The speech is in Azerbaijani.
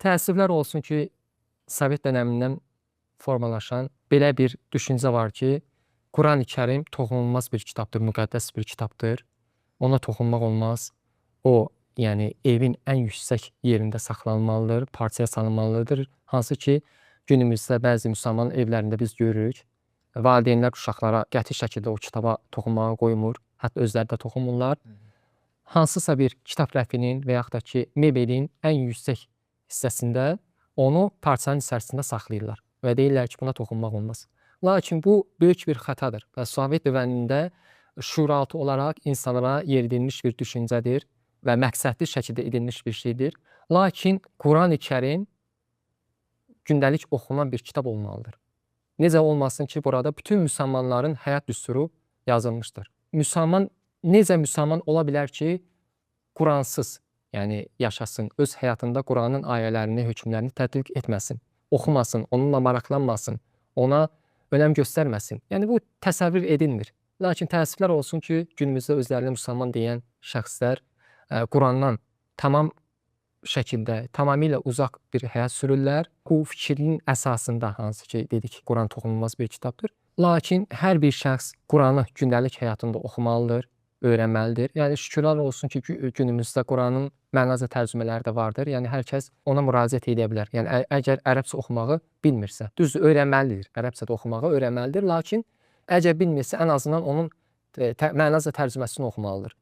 Təəssüflər olsun ki, Sovet dönəmindən formalaşan belə bir düşüncə var ki, Qurani-Kərim toxunulmaz bir kitabdır, müqəddəs bir kitabdır. Ona toxunmaq olmaz. O, yəni evin ən yüksək yerində saxlanılmalıdır, parçaya salınmalıdır. Hansı ki, günümüzdə bəzi müsəlman evlərində biz görürük. Valideynlər uşaqlara qəti şəkildə o kitaba toxunmağa qoymur. Hətta özləri də toxunmurlar. Hansısa bir kitab rəfinin və yaxud da ki, mebelin ən yüksək hissəsində onu parçanın içərisində saxlayırlar və deyirlər ki, buna toxunmaq olmaz. Lakin bu böyük bir xətadır və Sovet dövründə şuuraltı olaraq insanlara yeridilmiş bir düşüncədir və məqsədli şəkildə edilmiş bir şeydir. Lakin Qurani-Kərim gündəlik oxunan bir kitab olmalıdır. Necə olmasın ki, burada bütün müsəlmanların həyat düsturu yazılmışdır. Müsəlman necə müsəlman ola bilər ki, Quransız, yəni yaşasın, öz həyatında Quranın ayələrini, hökmlərini tətbiq etməsin, oxumasın, onunla maraqlanmasın, ona önəm göstərməsin. Yəni bu təsəvvür edilmir. Lakin təəssüflər olsun ki, günümüzdə özlərini müsəlman deyən şəxslər Qurandan tamam şəkildə, tamamilə uzaq bir həyat sürürlər. Bu fikrin əsasında hansı ki, dedik, Quran toxunulmaz bir kitabdır. Lakin hər bir şəxs Quranı gündəlik həyatında oxumalıdır, öyrənməlidir. Yəni şükürlər olsun ki, günümüzdə Quranın mənalı tərcümələri də vardır. Yəni hər kəs ona müraciət edə bilər. Yəni əgər ərəbcə oxumağı bilmirsə, düzdür, öyrənməlidir. Ərəbcədə oxumağı öyrənməlidir. Lakin əgər bilmirsə, ən azından onun mənalı tərcüməsini oxumalıdır.